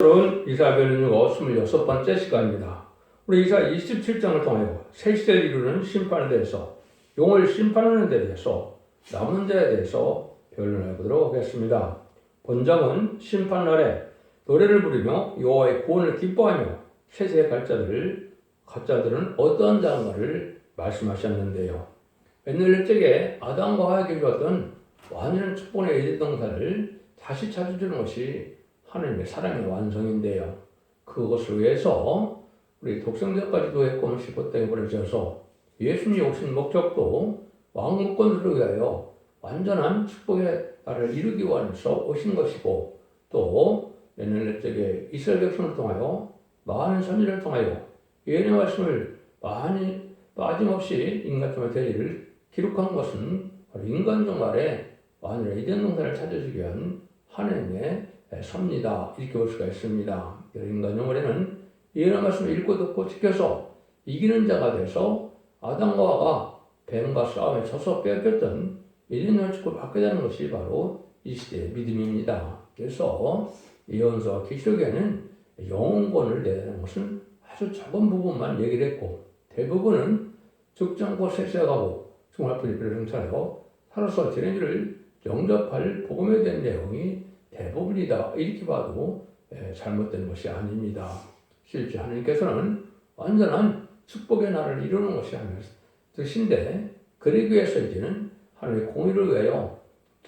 오늘은 이사야별은요 26번째 시간입니다. 우리 이사 27장을 통하여 새 시대를 이루는 심판에 대해서, 용을 심판하는 데 대해서, 남은 자에 대해서 변론해 보도록 하겠습니다. 본장은 심판날에 노래를 부르며 여호와의 구원을 기뻐하며 세세에 갈 자들은 어떠한 자인가를 말씀하셨는데요. 옛날 적에 아담과 하와에게 주었던 완전한 축복의 에덴 동산을 다시 찾아주는 것이 하나님의 사랑의 완성인데요. 그것을 위해서 우리 독생자까지도 해꼼없이 그 땅에 보내셔서 예수님이 오신 목적도 왕국권을 위하여 완전한 축복의 나라를 이루기 위해서 오신 것이고, 또 옛날 적에 이스라엘 백성을 통하여 많은 선지를 통하여 예언의 말씀을 많이 빠짐없이 인간처럼 되리를 기록한 것은 바로 인간종 말에 완전한 에덴 동산을 찾아주기 위한 하나님의 섭니다. 이렇게 볼 수가 있습니다. 인간용어에는 예언의 말씀을 읽고 듣고 지켜서 이기는 자가 돼서 아담과 하와가 뱀과 싸움에 져서 빼앗겼던 에덴의 축복을 받게 되는 것이 바로 이 시대의 믿음입니다. 그래서 예언서와 계시록에는 영원권을 내는 것은 아주 적은 부분만 얘기를 했고, 대부분은 죽지 않고 세세하고 정말 필리핀을 성찰하여 살아서 지네들을 영접할 복음에 대한 내용이 대부분이다. 이렇게 봐도 잘못된 것이 아닙니다. 실제 하나님께서는 완전한 축복의 나라를 이루는 것이 하나님의 뜻인데, 그러기 위해서 이제는 하나님의 공의를 위하여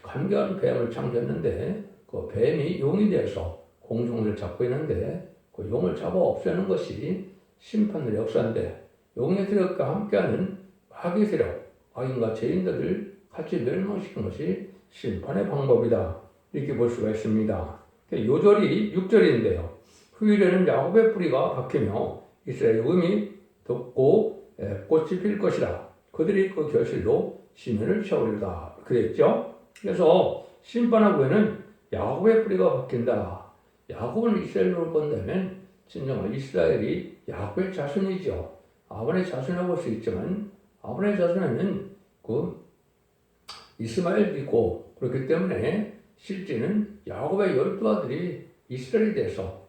간교한 뱀을 창조했는데, 그 뱀이 용이 되어서 공중을 잡고 있는데, 그 용을 잡아 없애는 것이 심판의 역사인데, 용의 세력과 함께하는 마귀의 세력, 악인과 죄인들을 같이 멸망시키는 것이 심판의 방법이다. 이렇게 볼 수가 있습니다. 요절이 6절인데요. 후일에는 야곱의 뿌리가 박히며 이스라엘의 음이 돋고 꽃이 필 것이라. 그들이 그 결실로 시면을 채우리로다. 그랬죠? 그래서 심판 후에는 야곱의 뿌리가 박힌다. 야곱은 이스라엘로 본다면 진정한 이스라엘이 야곱의 자손이죠. 아브라함의 자손이라고 볼 수 있지만 아브라함의 자손에는 그 이스마엘도 있고, 그렇기 때문에 실제는 야곱의 12아들이 이스라엘이 돼서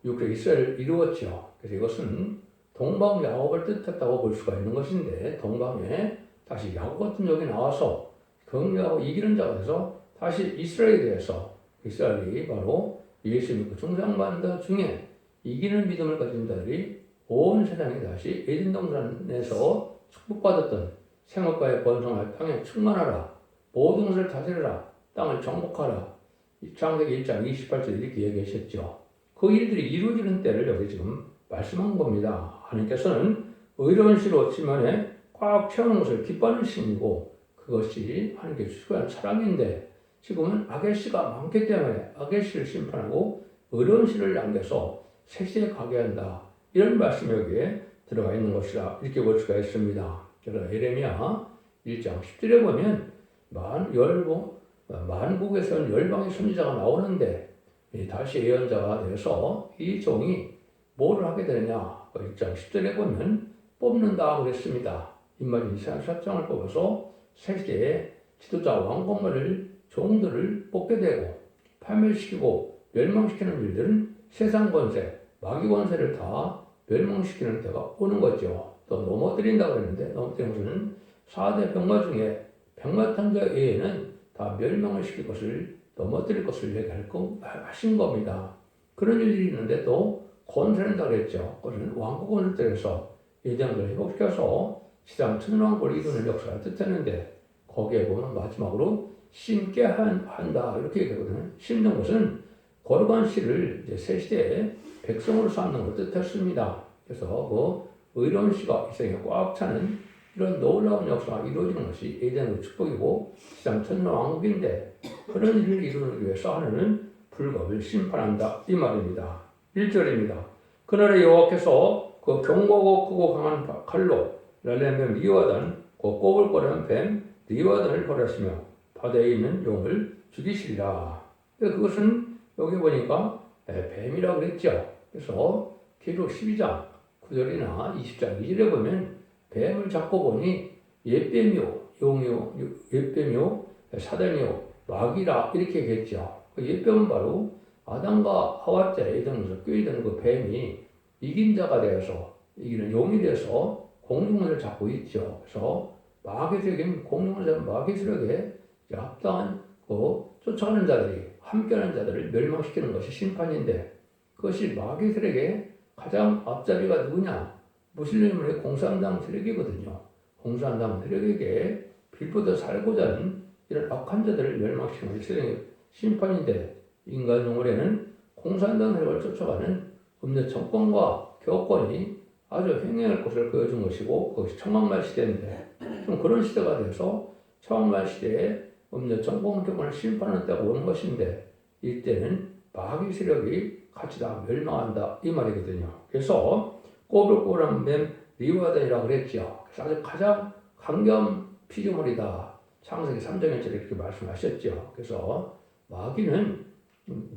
육의 이스라엘을 이루었죠. 그래서 이것은 동방 야곱을 뜻했다고 볼 수가 있는 것인데, 동방에 다시 야곱 같은 적이 나와서 경배하고 이기는 자가 돼서 다시 이스라엘이 돼서 이스라엘이 바로 예수 믿고 중상반도 중에 이기는 믿음을 가진 자들이 온 세상에 다시 에덴 동산에서 축복받았던 생업과의 번성할 땅에 충만하라, 모든 것을 다스리라, 땅을 정복하라. 창세기 1장 28절 이렇게 얘기하셨죠. 그 일들이 이루어지는 때를 여기 지금 말씀한 겁니다. 하나님께서는 의로운 씨로 지면에 꽉 채우는 것을 기뻐하는 신이고, 그것이 하나님께 주시는 사랑인데, 지금은 악의 씨가 많기 때문에 악의 씨를 심판하고 의로운 씨를 남겨서 셋시에 가게 한다. 이런 말씀이 여기에 들어가 있는 것이라 이렇게 볼 수가 있습니다. 그래서 예레미야 1장 10절에 보면 만국에서는 열방의 선지자가 나오는데, 다시 예언자가 돼서 이 종이 뭐를 하게 되느냐. 1장 10절에 보면 뽑는다 그랬습니다. 인마진 이스라엘 사장을 뽑아서 세계의 지도자 왕공을 종들을 뽑게 되고, 파멸시키고 멸망시키는 일들은 세상 권세, 마귀 권세를 다 멸망시키는 때가 오는 거죠. 또 넘어뜨린다고 그랬는데, 넘어뜨리는 것은 4대 병마 중에 병마탄자 외에는 다 멸망을 시킬 것을, 넘어뜨릴 것을 얘기하신 겁니다. 그런 일이 있는데 또 권세한다고 그랬죠. 그것은 왕국권을 때려서 예정을 회복시켜서 지상 천왕국을 이루는 역사를 뜻했는데, 거기에 보면 마지막으로 심게 한다 이렇게 얘기하거든요. 심는 것은 거룩한 씨를 이제 새 시대에 백성으로 삼는 걸 뜻했습니다. 그래서 그 의로운 씨가 이 세상에 꽉 차는 이런 놀라운 역사가 이루어지는 것이 에덴의 축복이고 지상 천왕국인데, 그런 일을 이루기 위해서 하나님은 불법을 심판한다 이 말입니다. 1절입니다. 그날에 여호와께서 그 견고하고 크고 강한 칼로 랄렘뱀 리와단, 그 꼬불꼬리한 뱀 리와단을 벌하시며 바다에 있는 용을 죽이시리라. 그것은 여기 보니까 뱀이라고 그랬죠. 그래서 계시록 12장 9절이나 20장 2절에 보면 뱀을 잡고 보니 옛뱀이요, 용이요, 옛뱀이요, 사단이요, 마귀라 이렇게 얘기했죠. 그 옛뱀은 바로 아담과 하와자 에덴에서 꾀이던 그 뱀이 이긴 자가 되어서 이기는 용이 되어서 공룡을 잡고 있죠. 그래서 마귀 세력인 공룡을 잡은 마귀 세력에 합당한 쫓아가는 자들이 함께하는 자들을 멸망시키는 것이 심판인데 그것이 마귀 세력의 가장 앞잡이가 누구냐? 무슬림의 공산당 세력이거든요. 공산당 세력에게 빌보드 살고자 하는 이런 악한 자들을 멸망시키는 것이 심판인데 인간 영혼에는 공산당 세력을 쫓아가는 음녀 정권과 교권이 아주 횡행할 것을 보여준 것이고 그것이 청왕말 시대인데 좀 그런 시대가 돼서 청왕말 시대에 음녀 정권 교권을 심판하는 때가 오는 것인데 이때는 마귀 세력이 같이 다 멸망한다 이 말이거든요. 그래서 꼬불꼬불한 뱀 리와단이라고 그랬죠. 그래서 아주 가장 강경 피조물이다. 창세기 3장에 이렇게 말씀하셨죠. 그래서 마귀는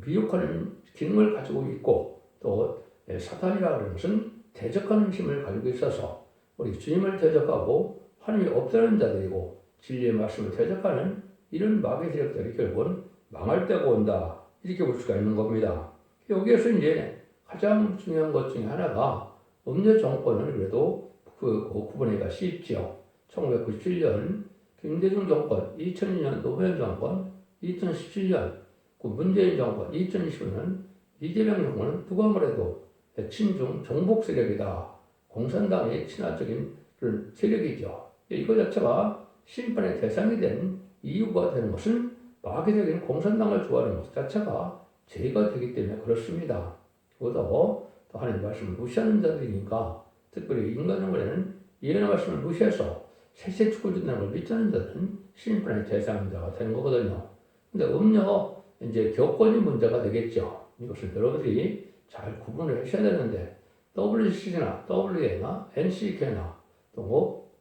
미혹하는 기능을 가지고 있고 또 사탄이라고 하는 것은 대적하는 힘을 가지고 있어서 우리 주님을 대적하고 하나님이 없다는 자들이고 진리의 말씀을 대적하는 이런 마귀 세력들이 결국은 망할 때가 온다. 이렇게 볼 수가 있는 겁니다. 여기에서 이제 가장 중요한 것 중에 하나가 음녀 정권을 그래도 구분하기가 쉽죠. 1997년 김대중 정권, 2002년 노무현 정권, 2017년 문재인 정권, 2025년 이재명 정권은 누가 뭐래도 친중 정복 세력이다. 공산당의 친화적인 그런 세력이죠. 이거 자체가 심판의 대상이 된 이유가 되는 것은 마귀적인 공산당을 좋아하는 것 자체가 죄가 되기 때문에 그렇습니다. 그것도 또 하나님의 말씀을 무시하는 자들이니까 특별히 인간 영혼에는 예언의 말씀을 무시해서 세세 축을 준다는 걸 믿지 않는 자들은 심판의 대상자가 되는 거거든요. 근데 음녀 이제 교권이 문제가 되겠죠. 이것을 여러분들이 잘 구분을 하셔야 되는데 WCC나 WA나 NCK나 또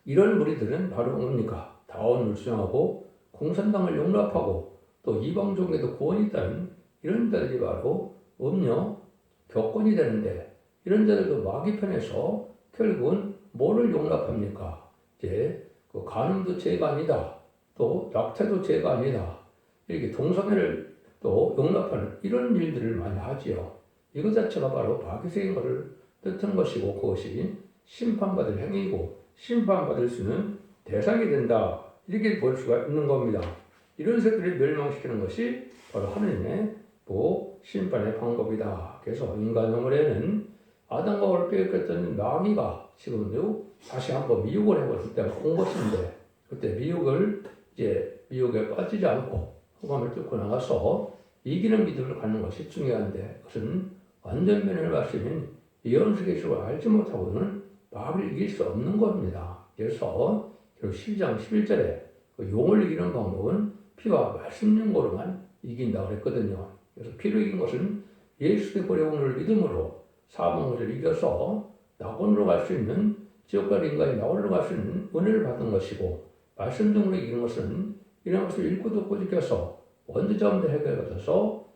이런 무리들은 바로 뭡니까? 다원을 수용하고 공산당을 용납하고 또 이방종에도 구원이 있다는 이런 자들이 바로 음녀 교권이 되는데 이런 자들도 마귀 편에서 결국은 뭐를 용납합니까? 이제 그 간음도 죄가 아니다. 또 낙태도 죄가 아니다. 이렇게 동성애를 또 용납하는 이런 일들을 많이 하지요. 이것 자체가 바로 마귀적인 것을 뜻하는 것이고 그것이 심판받을 행위이고 심판받을 수는 대상이 된다. 이렇게 볼 수가 있는 겁니다. 이런 것들을 멸망시키는 것이 바로 하느님의 심판의 방법이다. 그래서 인간 영혼에는 아담과 하와를 빼앗겼던 마귀가 지금도 다시 한번 미혹을 해버릴 때가 온 것인데 그때 미혹에 빠지지 않고 호감을 뚫고 나가서 이기는 믿음을 갖는 것이 중요한데 그것은 완전면을 말씀인 예언서 계시를 알지 못하고는 마귀를 이길 수 없는 겁니다. 그래서 결국 12장 11절에 그 용을 이기는 방법은 피와 말씀 능고로만 이긴다고 그랬거든요. 그래서 피로 이긴 것은 예수의 보혜공을 믿음으로 사망을 이겨서 낙원으로 갈 수 있는 지옥과 인간이 낙원으로 갈 수 있는 은혜를 받은 것이고 말씀 등으로 이기는 것은 이런 것을 읽고 듣고 지켜서 원죄자원들 해결받아서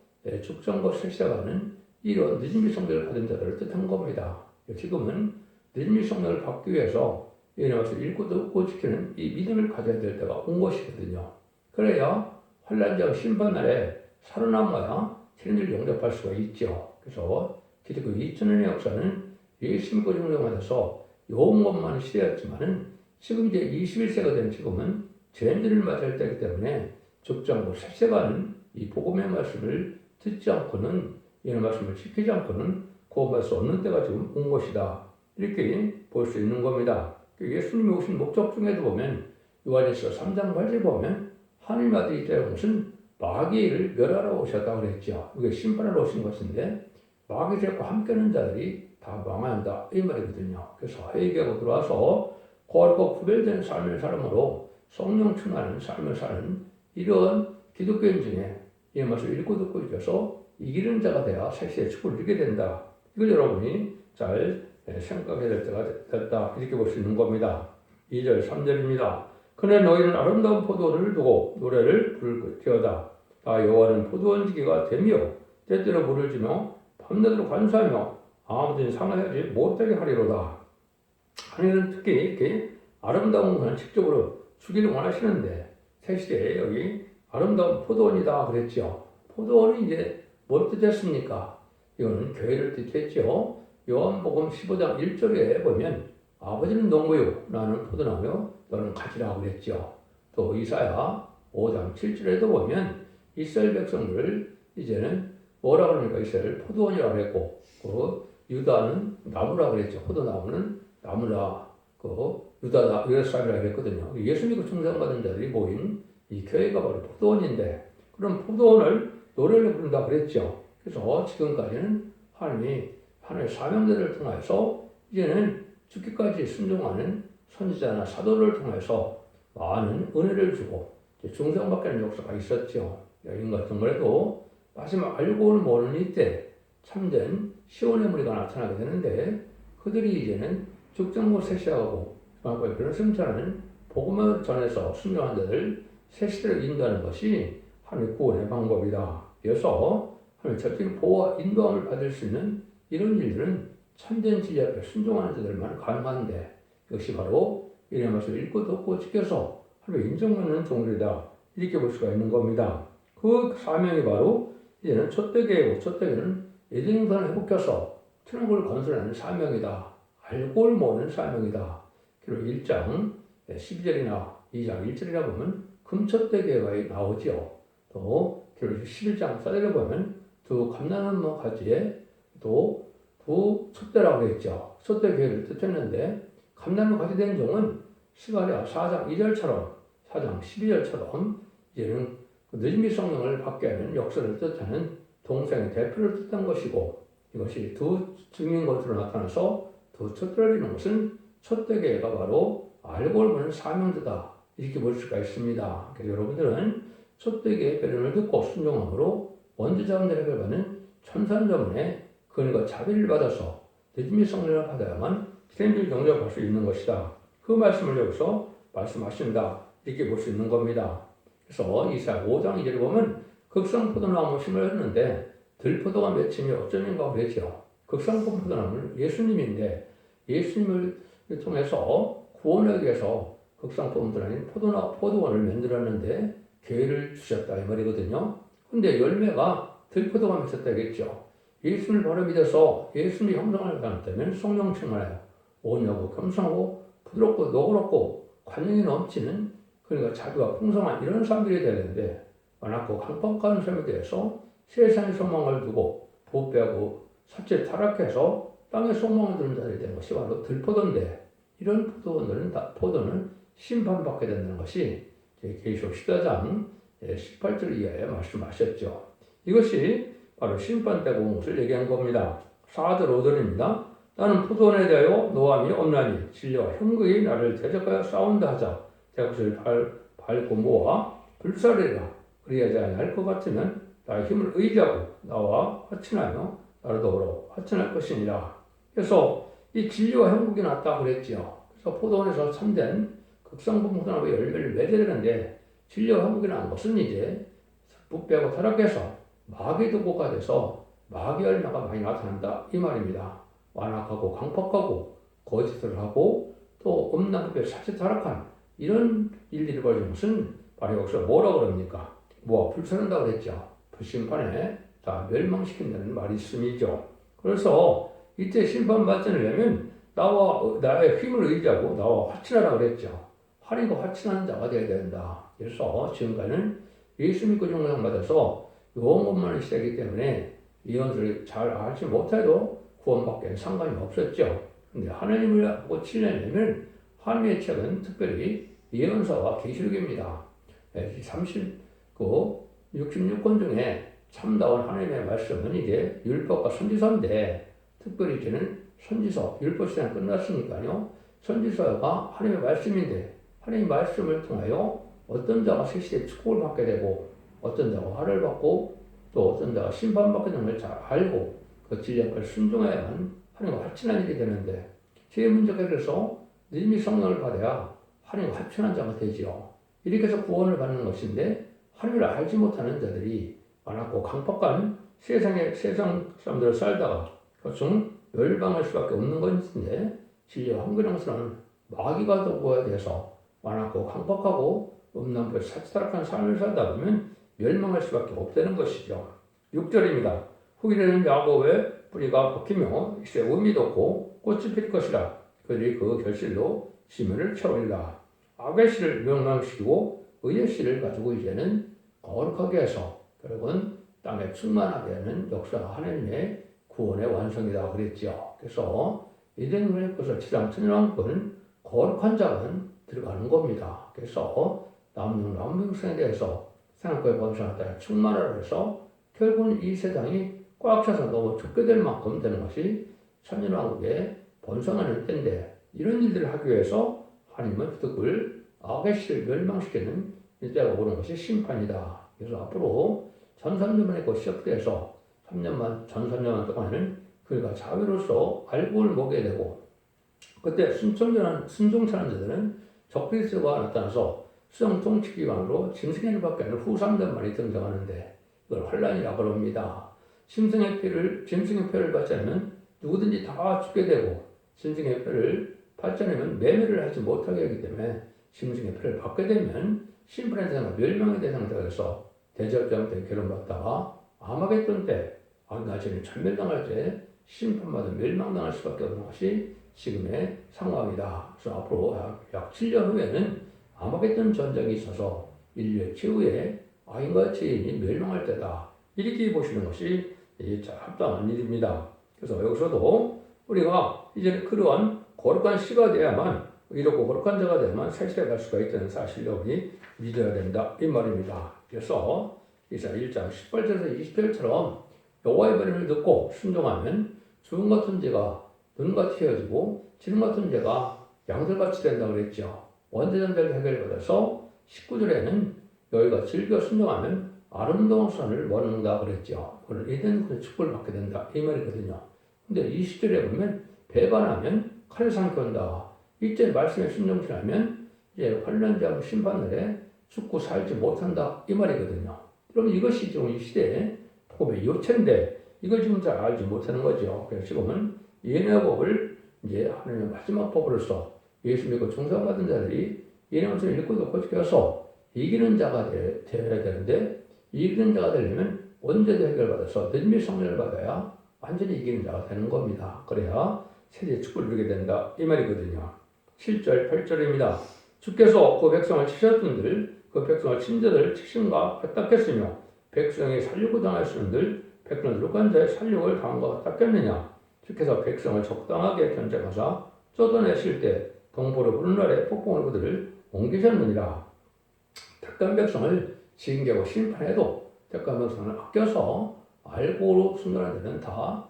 축정과 실시하는 이런 늦은미 성령을 받은 자들을 뜻한 겁니다. 지금은 늦은미 성령을 받기 위해서 이런 것을 읽고 듣고 지키는 이 믿음을 가져야 될 때가 온 것이거든요. 그래야 환란장 심판날에 살아남아야天을 영접할 수가 있죠. 그래서 기독교 2000년의 역사는 예수 믿고 영접하면서 요원것만 시대였지만은 지금 이제 21세가 된 지금은 죄인들을 맞이할 때이기 때문에 죽지 않고 삭세가는 이 복음의 말씀을 듣지 않고는 이런 말씀을 지키지 않고는 구원받을 수 없는 때가 지금 온 것이다. 이렇게 볼 수 있는 겁니다. 예수님이 오신 목적 중에도 보면 요한일서 3장 8절 보면 하나님 아들이 되는 것은 마귀를 멸하러 오셨다고 그랬죠. 이게 심판하러 오신 것인데 마귀들과 함께하는 자들이 다 망한다 이 말이거든요. 그래서 회개하고 들어와서 거룩하고 구별된 삶을 삶으로 성령 충만한 삶을 사는 이런 기독교인 중에 이 말씀을 읽고 듣고 있어서 이기는 자가 되어 색시의 축복을 누리게 된다. 이걸 여러분이 잘 생각해야 될 때가 됐다. 이렇게 볼 수 있는 겁니다. 2절 3절입니다. 그날 너희는 아름다운 포도원을 두고 노래를 부를지어다. 다 여호와는 포도원지기가 되며 때때로 물을 주며 밤낮으로 관수하며 아무든지 상하지 못하게 하리로다. 하나님은 특히 이렇게 아름다운 것을 직접으로 주기를 원하시는데 새 시대에 여기 아름다운 포도원이다 그랬죠. 포도원이 이제 뭘 뜻했습니까? 이거는 교회를 뜻했죠. 요한복음 15장 1절에 보면 아버지는 농부요 나는 포도나무요 너는 가지라고 그랬죠. 또 이사야 5장 7절에도 보면 이스라엘 백성들 이제는 뭐라 그러니까 이스라엘 포도원이라고 그랬고 그 유다는 나무라고 그랬죠. 포도나무는 나무라 그 유다다 유다 사람이라고 그랬거든요. 예수 믿고 충성받은 자들이 모인 이 교회가 바로 포도원인데 그런 포도원을 노래를 부른다고 그랬죠. 그래서 지금까지는 하나님의 사명자들을 통해서 이제는 죽기까지 순종하는 선지자나 사도를 통해서 많은 은혜를 주고 중생받게 하는 역사가 있었죠. 여인 같은 거라도 마지막 알고는 모르는 이때 참된 시온의 무리가 나타나게 되는데 그들이 이제는 죽정고 세시하고 그런 승천하는 복음을 전해서 순종한 자들 새 시대를 인도하는 것이 하나님의 구원의 방법이다. 그래서 하나님의 절대적인 보호와 인도함을 받을 수 있는 이런 일들은 참된 진리 앞에 순종하는 자들만 가능한데 이것이 바로 이런 말씀을 읽고 듣고 지켜서 하나님의 인정받는 종들이다. 이렇게 볼 수가 있는 겁니다. 그 사명이 바로 이제는 촛대교회고 촛대교회는 예정선을 회복해서 천국을 건설하는 사명이다. 알고를 모으는 사명이다. 그리고 1장 12절이나 2장 1절이라 보면 금촛대교회가 나오죠. 또 그리고 11장 4절에 보면 두 감람나무 가지에 또 두 촛대라고 했죠. 촛대교회를 뜻했는데 감람나무 가지 된 종은 스가랴 4장 2절처럼 4장 12절처럼 이제는 늦은미 성령을 받게 하는 역사를 뜻하는 동생의 대표를 뜻한 것이고 이것이 두 증인 것으로 나타나서 두 촛대를 이루는 것은 촛대교회가 바로 알고를 보는 사명자다. 이렇게 볼 수가 있습니다. 그래서 여러분들은 촛대교회의 배령을 듣고 순종함으로 원죄자원자력을 받는 천산자문에 그들과 자비를 받아서 늦은미 성령을 받아야만 생길 경력을 볼 수 있는 것이다. 그 말씀을 여기서 말씀하신다. 이렇게 볼 수 있는 겁니다. 그래서 이사야 5장 2절에 보면 극성포도나무 심으였는데 들포도가 맺힘이 어쩌면가 그랬죠. 극성포도나무는 예수님인데 예수님을 통해서 구원하기 위해서 극성포도는 아닌 포도원을 만들었는데 교회를 주셨다 이 말이거든요. 근데 열매가 들포도가 맺혔다겠죠. 예수를 바로 믿어서 예수님의 형상을 닮았다면 성령 충만하여 온유하고 겸손하고 부드럽고 너그럽고 관용이 넘치는 그러니까 자비가 풍성한 이런 사람들이 되어야 되는데 완악하고 강팍한 삶에 대해서 세상의 소망을 두고 부패하고 사체 타락해서 땅의 소망을 두는 자들이 되는 것이 바로 들포도인데 이런 포도는 심판받게 된다는 것이 계시록 14장 18절 이하에 말씀하셨죠. 이것이 바로 심판되고 온 것을 얘기한 겁니다. 4절 5절입니다. 나는 포도원에 대하여 노함이 없나니 진리와 형극이 나를 대적하여 싸운다 하자. 내가 그것을 밟고 모아 불사르리라. 그리하지 아니할 것 같으면 나의 힘을 의지하고 나와 화친하며 나를 더불어 화친할 것이니라. 그래서 이 진리와 형극이 났다 그랬지요. 그래서 포도원에서 참된 극성포도나무의 열매를 맺어야 되는데 진리와 형극이 난 것은 이제 부패하고 타락해서 마귀 도구가 돼서 마귀 열매가 많이 나타난다 이 말입니다. 완악하고 강팍하고 거짓을 하고 또 음란부패 사체 타락한 이런 일들이 벌어진 것은 바로 여기서 뭐라고 그럽니까? 뭐가 불서른다고 그랬죠. 불심판에 다 멸망시킨다는 말이 있음이죠. 그래서 이때 심판받지 않으려면 나의 힘을 의지하고 나와 화친하라고 그랬죠. 활이고 화친하는 자가 되어야 된다. 그래서 지금까지는 예수 믿고 종상받아서 영혼만을 시작이기 때문에 이것을 잘 알지 못해도 구원받기에는 상관이 없었죠. 근데 하나님을 하고 친려내면 하나님의 책은 특별히 예언서와 계시록입니다. 66권 중에 참다운 하나님의 말씀은 이제 율법과 선지서인데 특별히 이제는 선지서, 율법 시대는 끝났으니까요. 선지서가 하나님의 말씀인데 하나님의 말씀을 통하여 어떤 자가 새시대에 축복을 받게 되고 어떤 자가 화를 받고 또 어떤 자가 심판받게 되는 걸 잘 알고 그 진리를 순종해야만 하나님과 화친한 일이 되는데 제 문제가 그래서 믿음이 성령을 받아야 하나님과 화친한 자가 되지요. 이렇게 해서 구원을 받는 것인데 하나님을 알지 못하는 자들이 많았고 강팍한 세상 사람들을 살다가 그중 멸망할 수밖에 없는 것인데 진리와 황금영스러운 마귀가 도구에 대해서 많았고 강팍하고 음란부에 사치타락한 삶을 살다 보면 멸망할 수밖에 없다는 것이죠. 6절입니다. 후일에는 야곱의 뿌리가 벗기며 이스라엘 의미도 없고 꽃이 필 것이라. 그들이 그 결실로 시면을 채우리라. 악의 씨를 멸망시키고 의의 씨를 가지고 이제는 거룩하게 해서 결국은 땅에 충만하게 하는 역사가 하나님의 구원의 완성이다 그랬지요. 그래서 이den의 것을 지상 천년왕국은 거룩한 자는 들어가는 겁니다. 그래서 남는 백성에 대해서 생각해 보시다 충만하라 해서 결국은 이 세상이 꽉 차서 너무 죽게 될 만큼 되는 것이 천년왕국의 번성하는 때인데 이런 일들을 하기 위해서 하나님은 그들 악의 씨를 멸망시키는 일대가 오는 것이 심판이다. 그래서 앞으로 1300년만에 그 시작돼서 1300년 동안은 그가 자비로서 알고를 먹게 되고 그때 순종하는 자들은 적그리스도가 나타나서 수정 통치기관으로 짐승의 밖에 아니라 후삼들만이 등장하는데 이걸 환란이라고 합니다. 짐승의 표를 받지 않으면 누구든지 다 죽게 되고 짐승의 표를 받지 않으면 매매를 하지 못하게 하기 때문에 짐승의 표를 받게 되면 심판의 대상, 멸망의 대상이 되어서 대접장 때 결혼받다가 아마겟돈 때 악나시는 전멸당할 때 심판받아 멸망당할 수밖에 없는 것이 지금의 상황이다. 그래서 앞으로 약 7년 후에는 아마겟돈 전쟁이 있어서 인류의 최후의 악인과 죄인이 멸망할 때다. 이렇게 보시는 것이 합당한 일입니다. 그래서 여기서도 우리가 이제 그러한 거룩한 씨가 돼야만 이렇고 거룩한 자가 되야만 세세에 갈 수가 있다는 사실을 우리 믿어야 된다 이 말입니다. 그래서 이사야 1장 18절에서 20절처럼 여호와의 말을 듣고 순종하면 주음 같은 죄가 눈같이 헤어지고 지름 같은 죄가 양들같이 된다고 그랬죠. 원죄전제를 해결받아서 19절에는 너희가 즐겨 순종하면 아름다운 산을 원한다 그랬죠. 오늘 에덴 축복을 받게 된다 이 말이거든요. 근데 20절에 보면 배반하면 칼을 삼켜온다. 이때 말씀에 순종치 않으면 이제 환란장 심판날에 죽고 살지 못한다 이 말이거든요. 그럼 이것이 지금 이 시대에 복음의 요체인데 이걸 지금 잘 알지 못하는 거죠. 그래서 지금은 예언의 법을 이제 하나님의 마지막 법으로서 예수 믿고 중상받은 자들이 예언의 법을 읽고 듣고 지켜서 이기는 자가 되어야 되는데 이기는 자가 되려면 언제도 해결받아서 늦미 성령을 받아야 완전히 이기는 자가 되는 겁니다. 그래야 세대의 축복을 누리게 된다 이 말이거든요. 7절 8절입니다. 주께서 그 백성을 치셨던들 그 백성을 친자들 치심과 같았겠으며 백성이 살육을 당하였은들 백성은 누룩한 자의 살육을 당한 것 같았겠느냐. 주께서 백성을 적당하게 견제하사 쫓아내실 때 동포로 부른 날에 폭풍으로 그들을 옮기셨느니라. 택한 백성을 징계하고 심판해도 택한 백성을 아껴서 알고로 순전한 데는 다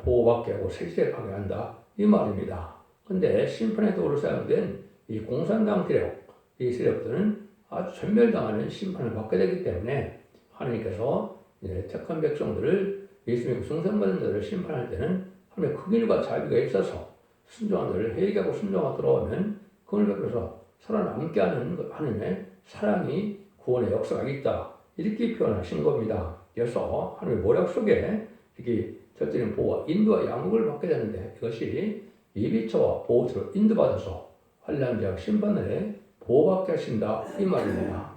보호받게 하고 세시에 가게 한다 이 말입니다. 근데 심판의 도구로 사용된 이 공산당 세력, 이 세력들은 아주 전멸당하는 심판을 받게 되기 때문에 하나님께서 택한 백성들을 예수 믿고 승선받은 자를 심판할 때는 하나님의 긍휼과 자비가 있어서 순종한 자를 회개하고 순종하고 돌아오면 그걸 베풀어서 살아남게 하는 하나님의 사랑이 구원의 역사가 있다. 이렇게 표현하신 겁니다. 그래서 하나님의 모략 속에 이렇게 절대적인 보호와 인도와 양육을 받게 되는데 이것이 예비처와 보호처로 인도받아서 환란장 심판날에 보호받게 하신다 이 말입니다.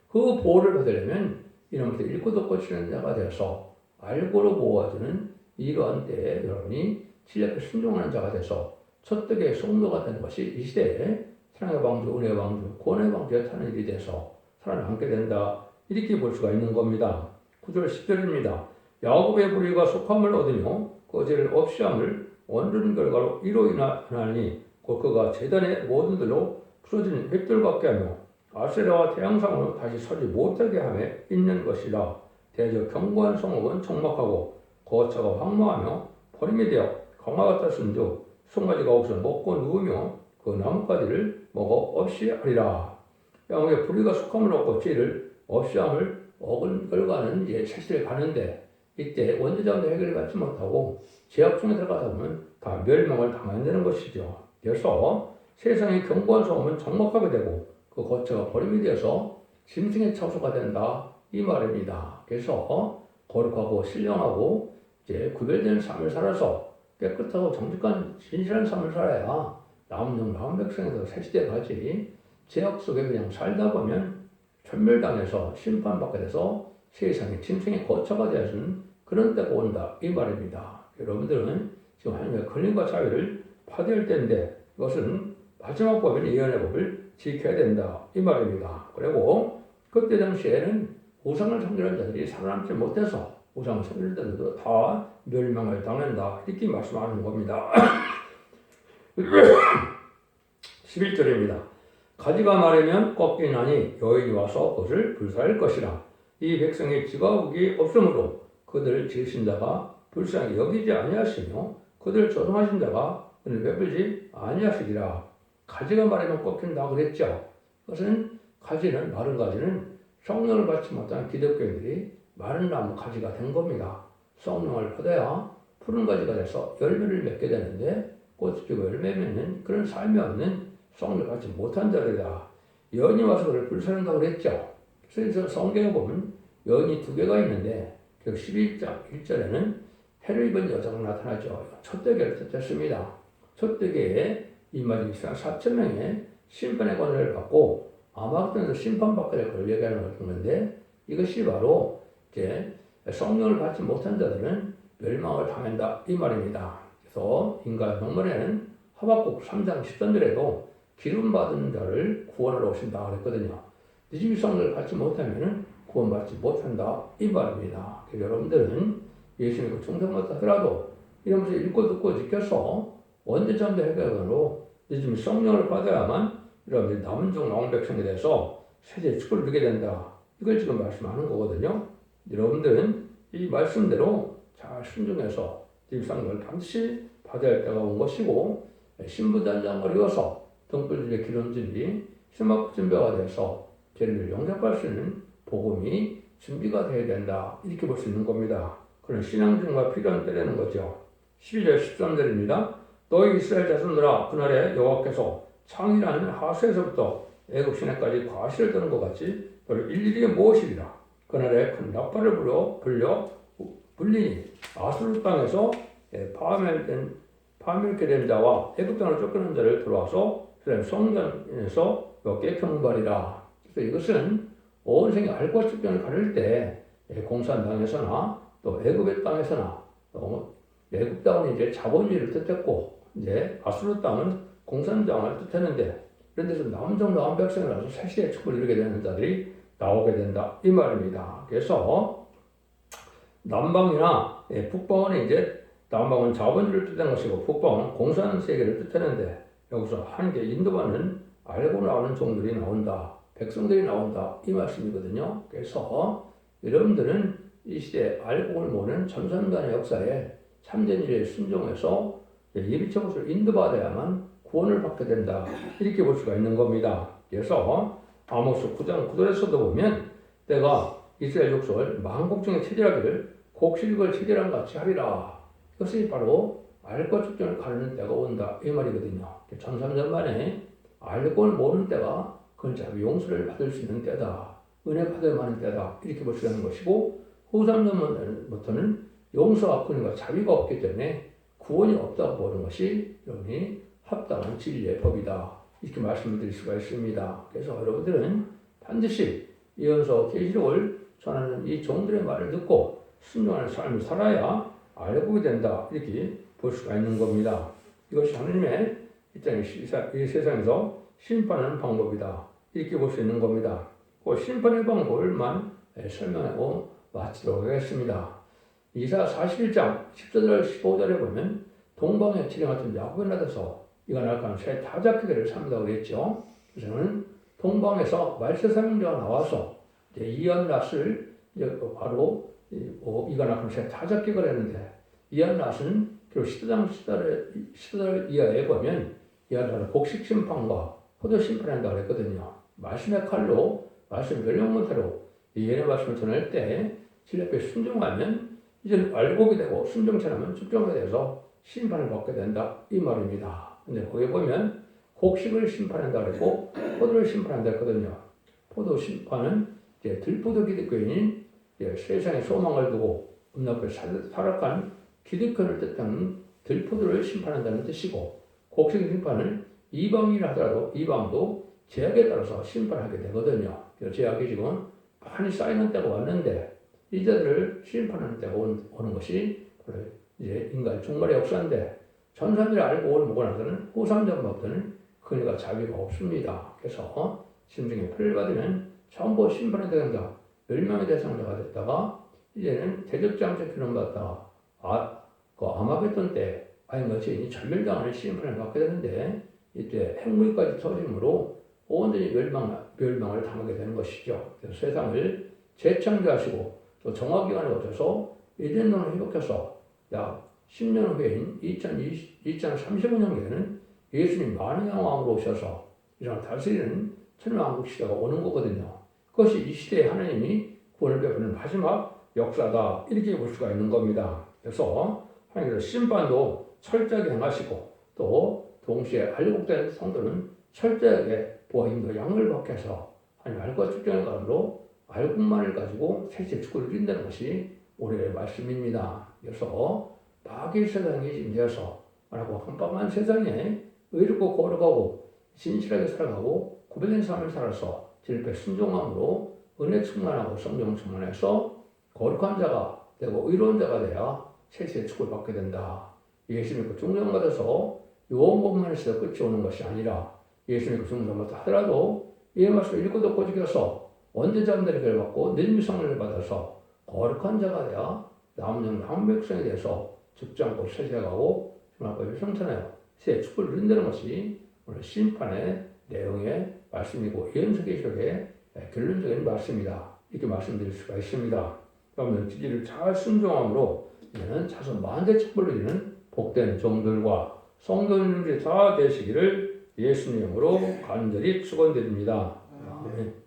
그 보호를 받으려면 이놈부터 읽고 듣고 치는 자가 되어서 알고로 보호해주는 이러한 때에 여러분이 진리에 순종하는 자가 돼서 첫떡의 성도가 되는 것이 이 시대에 사랑의 방주, 은혜의 방주, 구원의 방주에 타는 일이 돼서 살아남게 된다 이렇게 볼 수가 있는 겁니다. 9절 10절입니다. 야곱의 불의가 속함을 얻으며 그 죄를 없이함을 원하는 결과로 이로 인하니 곧 그가 제단의 모든 들로 풀어진 획들 같게 하며 아세라와 태양상으로 다시 서지 못하게 함에 있는 것이라. 대저 견고한 성읍은 적막하고 거처가 황무하며 버림이 되어 강화 같았은즉 송아지가 없어 먹고 누우며 그 나뭇가지를 먹어 없이 하리라. 야곱의 불의가 속함을 얻고 죄를 없이 함을 먹은 결과는 이제 세실에 가는데 이때 원죄자도 해결받지 못하고 죄악 중에 들어가다 보면 다 멸망을 당하게 되는 것이죠. 그래서 세상의 견고한 성읍은 적막하게 되고 그 거처가 버림이 되어서 짐승의 처소가 된다 이 말입니다. 그래서 거룩하고 신령하고 이제 구별된 삶을 살아서 깨끗하고 정직한 진실한 삶을 살아야 남은 백성에서 새 시대에 가지 죄악 속에 그냥 살다 보면 전멸당해서 심판받게 돼서 세상의 짐승의 거처가 되어서는 그런 때가 온다 이 말입니다. 여러분들은 지금 하나님의 권위과 자유를 파괴할 때인데 이것은 마지막 법인 예언의 법을 지켜야 된다 이 말입니다. 그리고 그때 당시에는 우상을 섬기는 자들이 살아남지 못해서 우상을 섬기는 자들도 다 멸망을 당한다 이렇게 말씀하는 겁니다. 11절입니다. 가지가 마르면 꺾이나니 여인이 와서 그것을 불사할 것이라. 이 백성의 지가국이 없으므로 그들을 지으신 자가 불쌍히 여기지 아니하시며 그들을 조성하신 자가 그들을 베풀지 아니하시리라. 가지가 마르면 꺾인다 그랬죠. 그것은 가지는 마른 가지는 성령을 받지 못한 기독교인들이 마른 나무 가지가 된 겁니다. 성령을 받아야 푸른 가지가 돼서 열매를 맺게 되는데 꽃이 피고 열매 맺는 그런 삶이 없는 성령을 받지 못한 자들이다. 여인이 와서 그를 불사른다고 그랬죠. 그래서 성경에 보면 여인이 두 개가 있는데 그 11장 1절에는 해를 입은 여자가 나타나죠. 촛대기를 뜻했습니다. 촛대기에 이마지 이스라엘 4,000명의 심판의 권한을 받고 아마겟돈에서 심판받게 될 걸 얘기하는 건데 이것이 바로 이제 성령을 받지 못한 자들은 멸망을 당한다 이 말입니다. 그래서 인간 병문에는 하박국 3장 13절에도 기름 받은 자를 구원하러 오신다 그랬거든요. 니집이 성령을 받지 못하면 구원받지 못한다 이 말입니다. 그래서 여러분들은 예수 믿고 충성받다 하더라도 이러면서 읽고 듣고 지켜서 원죄 참배 해결으로 니집이 성령을 받아야만 여러분들이 남은 종 나온 백성에 대해서 세대의 축복을 누리게 된다. 이걸 지금 말씀하는 거거든요. 여러분들은 이 말씀대로 잘 순종해서 입상을 반드시 받아야 할 때가 온 것이고 신부단장을 이어서 등불들의 기름진이 심막 준비가 돼서 죄를 용납할 수 있는 복음이 준비가 되어야 된다. 이렇게 볼 수 있는 겁니다. 그런 신앙증과 필요한 때라는 거죠. 12절 13절입니다. 너희 이스라엘 자손들아 그날에 여호와께서 창이라는 하수에서부터 애굽 시내까지 과시를 떠는 것 같이 너를 일일이 모으시리라. 그날에 큰 나팔을 불리니 아수르 땅에서 파멸케 된 자와 애굽 땅을 쫓겨난 자를 들어와서 성전에서 몇개 평발이라. 그래서 이것은 온 생의 알과 측정을 가릴 때 공산 땅에서나 또 애굽의 땅에서나 또 애굽 땅은 이제 자본주의를 뜻했고 이제 아수르 땅은 공산 땅을 뜻했는데 그런 데서 남종 나온 백성이라서 세시의 축복을 이루게 되는 자들이 나오게 된다 이 말입니다. 그래서 남방이나 북방은 이제 남방은 자본주의를 뜻한 것이고 북방은 공산 세계를 뜻하는데 여기서 하나님께 인도받는 알고 나오는 종들이 나온다. 백성들이 나온다. 이 말씀이거든요. 그래서 여러분들은 이 시대에 알고를 모르는 전선간의 역사에 참된 일에 순종해서 예비적으로 인도받아야만 구원을 받게 된다. 이렇게 볼 수가 있는 겁니다. 그래서 아모스 9장 9절에서도 보면 내가 이스라엘 족속을 만국중에 체질하기를 곡식을 체질한 같이 하리라. 이것이 바로 알과 축전을 가르는 때가 온다 이 말이거든요. 1300년 만에 알고를 모르는 때가 그건 자기 용서를 받을 수 있는 때다. 은혜 받을 만한 때다. 이렇게 볼 수 있는 것이고 후 3년부터는 용서와 권위가 자비가 없기 때문에 구원이 없다고 보는 것이 여러분이 합당한 진리의 법이다. 이렇게 말씀을 드릴 수가 있습니다. 그래서 여러분들은 반드시 예언서 계시록을 전하는 이 종들의 말을 듣고 순종하는 삶을 살아야 알고 된다. 이렇게 볼 수가 있는 겁니다. 이것이 하나님의 이 세상에서 심판하는 방법이다. 이렇게 볼 수 있는 겁니다. 그 심판의 방법을만 설명하고 마치도록 하겠습니다. 이사 41장 14절 15절에 보면 동방의 지령 같은 야곱의 나라에서 이가 날까는 새 타작기를 삼다고 했죠. 그래서는 동방에서 말세 사명자가 나와서 이제 이언낫을 바로 이가 날까는 새 타작기를 했는데 이언낫은 그 시대달 이하에 보면 이언낫은 곡식 심판과 포도 심판한다고 했거든요. 말씀의 칼로 말씀 멸령문태로 이 예언의 말씀을 전할 때 진리에 순종하면 이제 알곡이 되고 순종처럼 축정이 돼서 심판을 받게 된다 이 말입니다. 근데 거기 보면 곡식을 심판한다 그랬고 포도를 심판한다 했거든요. 포도 심판은 이제 들포도 기득교인인 세상에 소망을 두고 음란하게 살아간 기득권을 뜻하는 들포도를 심판한다는 뜻이고 곡식 심판은 이방인이라 하더라도 이방도 제약에 따라서 심판하게 되거든요. 제약이 지금 많이 쌓이는 때가 왔는데 이자들을 심판하는 때가 오는 것이 바로 이제 인간의 종말의 역사인데 전사들이 알고 오고 나서는 후삼전부터는 그녀가 자비가 없습니다. 그래서 심중에 풀을 받으면 전부 심판의 대상자, 멸망의 대상자가 됐다가 이제는 대적장체 기름받다가 그 아마겟돈 때 아인과 죄인이 전멸당하는 심판을 받게 되는데 이때 핵무기까지 터짐으로 온전히 멸망을 당하게 되는 것이죠. 그래서 세상을 재창조하시고 또 정화기간을 거쳐서 에덴론을 회복해서 약 10년 후에인 2035년에는 예수님 만왕의 왕으로 오셔서 이런 다스리는 천왕국 시대가 오는 거거든요. 그것이 이 시대에 하나님이 구원을 베푸는 마지막 역사다 이렇게 볼 수가 있는 겁니다. 그래서 하나님께서 심판도 철저하게 행하시고 또 동시에 알곡된 성도는 철저하게 보아임도 양을 박해서 하나님 알과 축전의 가운데로 알곡만을 가지고 셋째 축구를 이룬다는 것이 오늘의 말씀입니다. 그래서 마귀의 세상이 임되어서 말하고 한밤한 세상에 의롭고 거룩하고 진실하게 살아가고 구별된 삶을 살아서 질백 순종함으로 은혜 충만하고 성령 충만해서 거룩한 자가 되고 의로운 자가 되어 셋째 축구를 받게 된다. 예수 믿고 중정받아서 요원법만 해서 끝이 오는 것이 아니라 예수 믿고 중정받다 하더라도 이 말씀을 읽고 듣고 지켜서 원대자들의 교를 받고 늦은 성령을 받아서 거룩한 자가 되어 남은 백성에 대해서 죽지 않고 세세가고 주말까지 성천하여 새 축복을 이룬다는 것이 오늘 심판의 내용의 말씀이고 예언서계시록의 결론적인 말씀이다. 이렇게 말씀드릴 수가 있습니다. 그러면 지지를 잘 순종함으로 이제는 자손 만대 축복을 이루는 복된 종들과 성도님들이 다 되시기를 예수님으로 간절히 축원드립니다. 아멘.